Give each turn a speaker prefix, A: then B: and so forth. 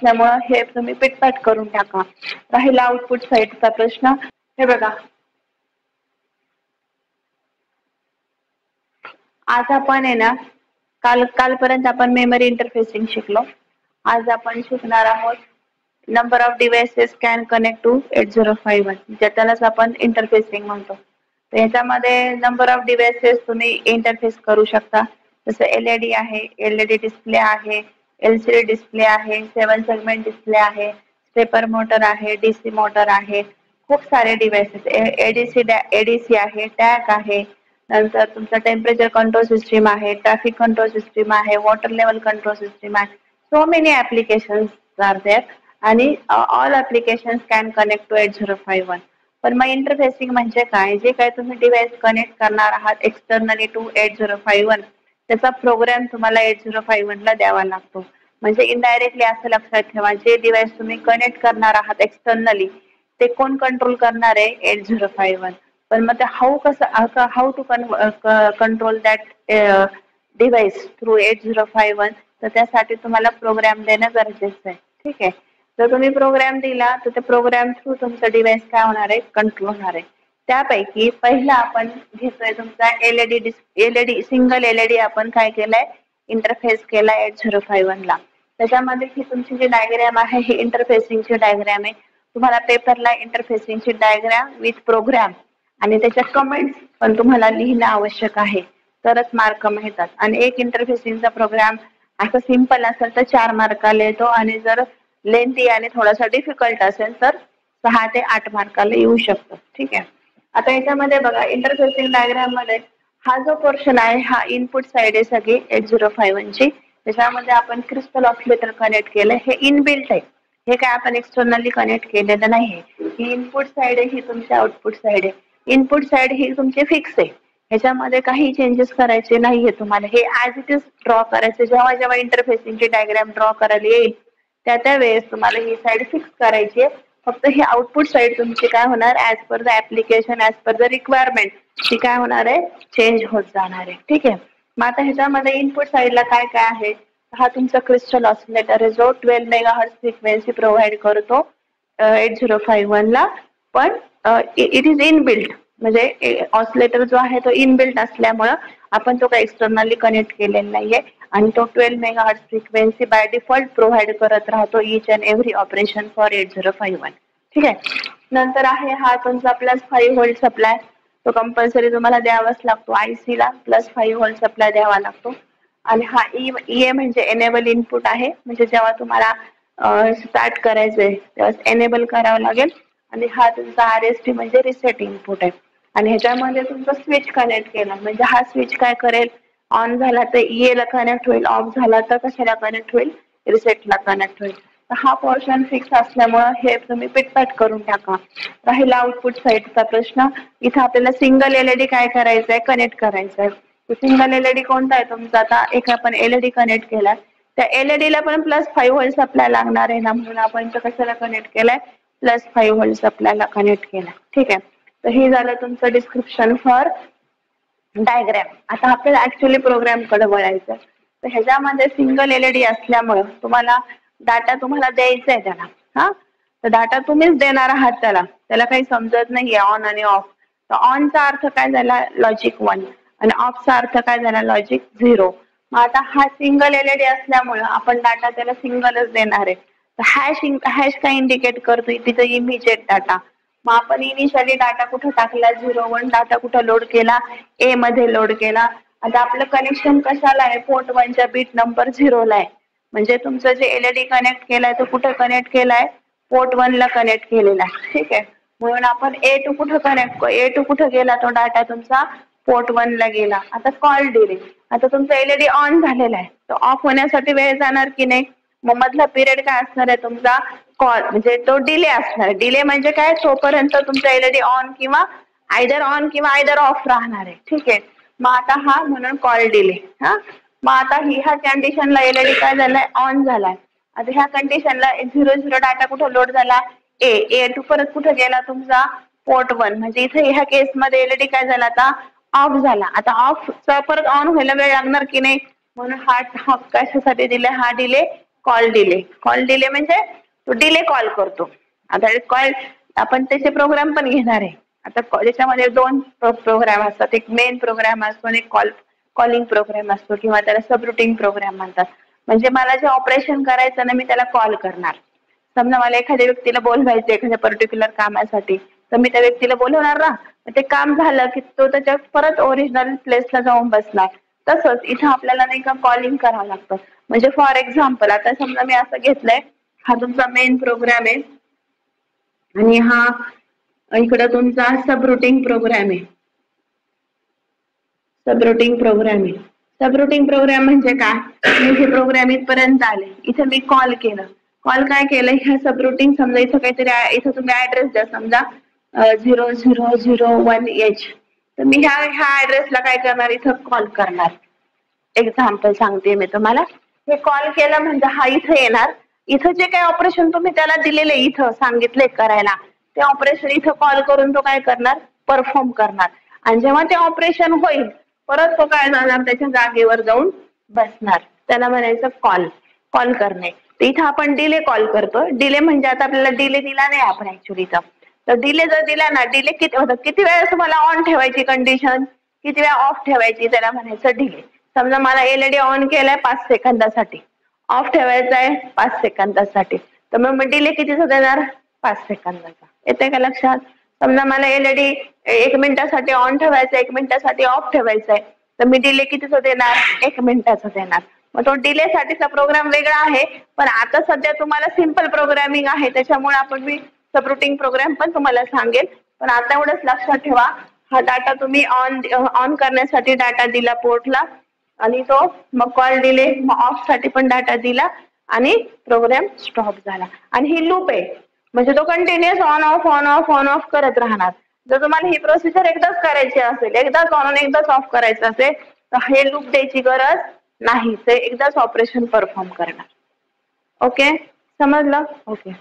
A: असल्यामुळे हे तुम्ही पिटपाट करून टाका. राहिला आउटपुट साईडचा प्रश्न. हे बघा, आज आपण आहे ना, कालपर्यंत आपण मेमरी इंटरफेसिंग शिकलो. आज आपण शिकणार आहोत number of devices can connect to 8051, ज्यालाच आपण इंटरफेसिंग म्हणतो. तर याच्यामध्ये नंबर ऑफ डिव्हाइसेस तुम्ही इंटरफेस करू शकता. जसं एलईडी आहे, एलईडी डिस्प्ले आहे, एलसीडी डिस्प्ले आहे, 7 सेगमेंट डिस्प्ले आहे, स्टेपर मोटर आहे, डीसी मोटर आहे, खूप सारे डिव्हाइसेस. एडीसी आहे, टॅग आहे, नंतर तुमचा टेम्परेचर कंट्रोल सिस्टीम आहे, ट्रॅफिक कंट्रोल सिस्टीम आहे, वॉटर लेवल कंट्रोल सिस्टीम आहे. So many applications are there आणि all applications can connect to 8051. पण मग इंटरफेसिंग म्हणजे काय? जे काय तुम्ही डिव्हाइस कनेक्ट करणार आहात एक्सटर्नली टू 8051, त्याचा प्रोग्राम तुम्हाला 8051ला द्यावा लागतो. म्हणजे इनडायरेक्टली असं लक्षात ठेवा, जे डिव्हाइस तुम्ही कनेक्ट करणार आहात एक्सटर्नली ते कोण कंट्रोल करणार आहे? 8051. पण मग ते how to control that device through 8051, तर त्यासाठी तुम्हाला प्रोग्राम देणं गरजेचं आहे. ठीक आहे. जर तुम्ही प्रोग्राम दिला तर त्या प्रोग्राम थ्रू तुमचं डिव्हाइस काय होणार आहे? कंट्रोल होणार आहे. त्यापैकी पहिला आपण घेतोय तुमचा एलईडी सिंगल एलईडी आपण काय केलंय? इंटरफेस केलाय 8051ला. त्याच्यामध्ये ही तुमची जी डायग्राम आहे ही इंटरफेसिंगची डायग्राम आहे. तुम्हाला पेपरला इंटरफेसिंगची डायग्राम विथ प्रोग्राम आणि त्याच्या कमेंट्स पण तुम्हाला लिहिणं आवश्यक आहे, तरच मार्क मिळतात. आणि एक इंटरफेसिंगचा प्रोग्राम असं सिंपल असेल तर 4 मार्काला येतो, आणि जर लेंथी आणि थोडासा डिफिकल्ट असेल तर 6 ते 8 मार्काला येऊ शकतो. ठीक आहे. आता याच्यामध्ये बघा, इंटरफेसिंग डायग्राम मध्ये हा जो पोर्शन आहे हा इनपुट साइड आहे सगळी 8051ची. त्याच्यामध्ये आपण क्रिस्टल ऑसिलेटर कनेक्ट केलंय, हे इनबिल्ट आहे, हे काय आपण एक्सटर्नली कनेक्ट केलेलं नाही. ही इनपुट साइड आहे, ही तुमची आउटपुट साइड आहे. इनपुट साइड ही तुमची फिक्स आहे, ह्याच्यामध्ये काही चेंजेस करायचे नाहीये तुम्हाला. हे ॲज इट इज ड्रॉ करायचे. जेव्हा जेव्हा इंटरफेसिंगची डायग्राम ड्रॉ करायला येईल त्या वेळेस तुम्हाला ही साइड फिक्स करायची आहे. फक्त ही आउटपुट साइड तुमची काय होणार? As per the application, as per the requirement ती काय होणार आहे? चेंज होत जाणार आहे. ठीक आहे. मग आता ह्याच्यामध्ये इनपुट साइडला काय काय आहे? हा तुमचा क्रिस्टल ऑसिलेटर आहे जो 12 मेगाहर्ट्झ फ्रिक्वेन्सी प्रोव्हाइड करतो 8051ला. पण इट इज इनबिल्ट, म्हणजे ऑसिलेटर जो आहे तो इनबिल्ट असल्यामुळं आपण तो काही एक्सटर्नली कनेक्ट केलेला नाहीये, आणि तो 12 megahertz frequency by default provide करत राहतो each and every operation for 8051. ठीक आहे. नंतर आहे हा तुमचा +5 व्होल्ट सप्लाय, तो कंपल्सरी तुम्हाला द्यावाच लागतो. आयसी ला +5 व्होल्ट सप्लाय द्यावा लागतो. आणि हा ईए म्हणजे एनेबल इनपुट आहे, म्हणजे जेव्हा तुम्हाला स्टार्ट करायचंय तेव्हा एनेबल करावं लागेल. आणि हा तुमचा आरएसटी म्हणजे रिसेट इनपुट आहे. आणि ह्याच्यामध्ये तुमचा स्विच कनेक्ट केला म्हणजे हा स्विच काय करेल? ऑन झाला तर ईए ला कनेक्ट होईल, ऑफ झाला तर कशाला कनेक्ट होईल? रिसेटला कनेक्ट होईल. तर हा पोर्शन फिक्स असल्यामुळे हे तुम्ही पिटपाट करून टाका. राहिला आउटपुट साईडचा प्रश्न. इथं आपल्याला सिंगल एलईडी काय करायचंय? कनेक्ट करायचंय. सिंगल एलईडी कोणता आहे तुमचा? आता एक आपण एलईडी कनेक्ट केला, त्या एलईडीला पण +5 व्होल्ट सप्लाय लागणार आहे ना, म्हणून आपण कशाला कनेक्ट केलाय? +5 व्होल्ट सप्लायला कनेक्ट केला. ठीक आहे. तर हे झालं तुमचं डिस्क्रिप्शन फॉर डायग्राम. आता आपल्याला ऍक्च्युअली प्रोग्राम कडे वळायचं. तर ह्याच्यामध्ये सिंगल एलईडी असल्यामुळे तुम्हाला डाटा तुम्हाला द्यायचा आहे त्याला. हा, तर डाटा तुम्हीच देणार आहात त्याला काही समजत नाहीये ऑन आणि ऑफ. तर ऑनचा अर्थ काय झाला? लॉजिक 1, आणि ऑफचा अर्थ काय झाला? लॉजिक 0. मग आता हा सिंगल एलईडी असल्यामुळे आपण डाटा त्याला सिंगलच देणार आहे. तर हॅश काय इंडिकेट करतोय? तिथं इमिजिएट डाटा. मग आपण इनिशियली डाटा कुठं टाकला? 0-1 डाटा कुठं लोड केला? ए मध्ये लोड केला. आता आपलं कनेक्शन कशाला आहे? पोर्ट 1च्या बीट नंबर 0 ला आहे. म्हणजे तुमचं जे एलईडी कनेक्ट केलाय तो कुठं कनेक्ट केलाय? पोर्ट 1 ला कनेक्ट केलेला आहे. ठीक आहे. म्हणून आपण ए टू कुठं गेला? तो डाटा तुमचा पोर्ट 1 ला गेला. आता कॉल डिले. आता तुमचा एलईडी ऑन झालेला आहे, तर ऑफ होण्यासाठी वेळ जाणार की नाही? मग मधला पिरियड काय असणार आहे तुमचा? कॉल, म्हणजे तो डिले असणार. डिले म्हणजे काय? तोपर्यंत तुमचा एलईडी ऑन किंवा आयदर ऑफ राहणार आहे. ठीक आहे. मग आता हा म्हणून कॉल डिले. हा, मग आता ह्या कंडिशनला एलईडी काय झालाय? ऑन झालाय. आता ह्या कंडिशनला 0-0 डाटा कुठं लोड झाला? ए टू परत कुठं गेला तुमचा? पोर्ट 1. म्हणजे इथे ह्या केसमध्ये एलईडी काय झाला? आता ऑफ झाला. आता ऑफचा परत ऑन व्हायला वेळ लागणार की नाही? म्हणून हा कशासाठी दिलाय? हा डिले कॉल डिले म्हणजे तो डिले कॉल करतो. आता कॉल आपण त्याचे प्रोग्राम पण घेणार आहे. आता त्याच्यामध्ये दोन प्रोग्राम असतात, एक मेन प्रोग्राम असतो आणि एक कॉलिंग प्रोग्राम असतो किंवा त्याला सबरुटीन प्रोग्राम म्हणतात. म्हणजे मला जे ऑपरेशन करायचं ना मी त्याला कॉल करणार. समजा मला एखाद्या व्यक्तीला बोलवायचं एखाद्या पर्टिक्युलर कामासाठी, तर मी त्या व्यक्तीला बोलवणार ना, ते काम झालं की तो त्याच्या परत ओरिजिनल प्लेसला जाऊन बसणार. तसंच इथं आपल्याला नाही का कॉलिंग करावं लागतं. म्हणजे फॉर एक्झाम्पल आता समजा मी असं घेतलंय, हा तुमचा मेन प्रोग्राम आहे आणि हा इकडं तुमचा सबरुटीन प्रोग्राम आहे. सबरुटीन प्रोग्राम म्हणजे काय, मी हे प्रोग्राम इथपर्यंत आले, इथं मी कॉल केलं. कॉल काय केलं, ह्या सबरुटीन समजा इथं काहीतरी इथं तुम्ही ऍड्रेस द्या, समजा 0001H. तर मी ह्या ऍड्रेसला काय करणार, इथं कॉल करणार. एक्झाम्पल सांगते मी तुम्हाला. हे कॉल केलं म्हणजे हा इथं येणार. इथं जे काही ऑपरेशन तुम्ही त्याला दिलेले इथं सांगितले करायला, ते ऑपरेशन इथं कॉल करून तो काय करणार, परफॉर्म करणार. आणि जेव्हा ते ऑपरेशन होईल परत तो काय जाणार, त्याच्या जागेवर जाऊन बसणार. त्याला म्हणायचं कॉल करणे. तर इथं आपण डिले कॉल करतो. डिले म्हणजे आता आपल्याला डिले दिला नाही आपण ऍक्च्युली तर डिले जर दिला ना, डिले किती वेळा तुम्हाला ऑन ठेवायची कंडिशन, किती वेळा ऑफ ठेवायची, त्याला म्हणायचं डिले. समजा मला एलईडी ऑन केलाय 5 सेकंदासाठी, ऑफ ठेवायचा आहे 5 सेकंदासाठी, तर मग डिले कितीचा देणार, 5 सेकंदाचा. येते का लक्षात? समजा मला एलईडी 1 मिनिटासाठी ऑन ठेवायचं, 1 मिनिटासाठी ऑफ ठेवायचा आहे, तर मी डिले कितीचा देणार, 1 मिनिटाचा देणार. मग तो डिले साठीचा प्रोग्राम वेगळा आहे. पण आता सध्या तुम्हाला सिंपल प्रोग्रामिंग आहे, त्याच्यामुळे आपण मी सबरुटीन प्रोग्राम पण तुम्हाला सांगेल. पण आता एवढंच लक्षात ठेवा, हा डाटा तुम्ही ऑन करण्यासाठी डाटा दिला पोर्टला आणि तो मग कॉल डिले, मग ऑफ साठी पण डाटा दिला आणि प्रोग्राम स्टॉप झाला. आणि ही लूप आहे म्हणजे तो कंटिन्युअस ऑन ऑफ करत राहणार. जर तुम्हाला ही प्रोसिजर एकदाच करायची असेल, एकदाच ऑन एकदाच ऑफ करायचं असेल, तर हे लूप द्यायची गरज नाही, ते एकदाच ऑपरेशन परफॉर्म करणार. ओके, समजलं? ओके.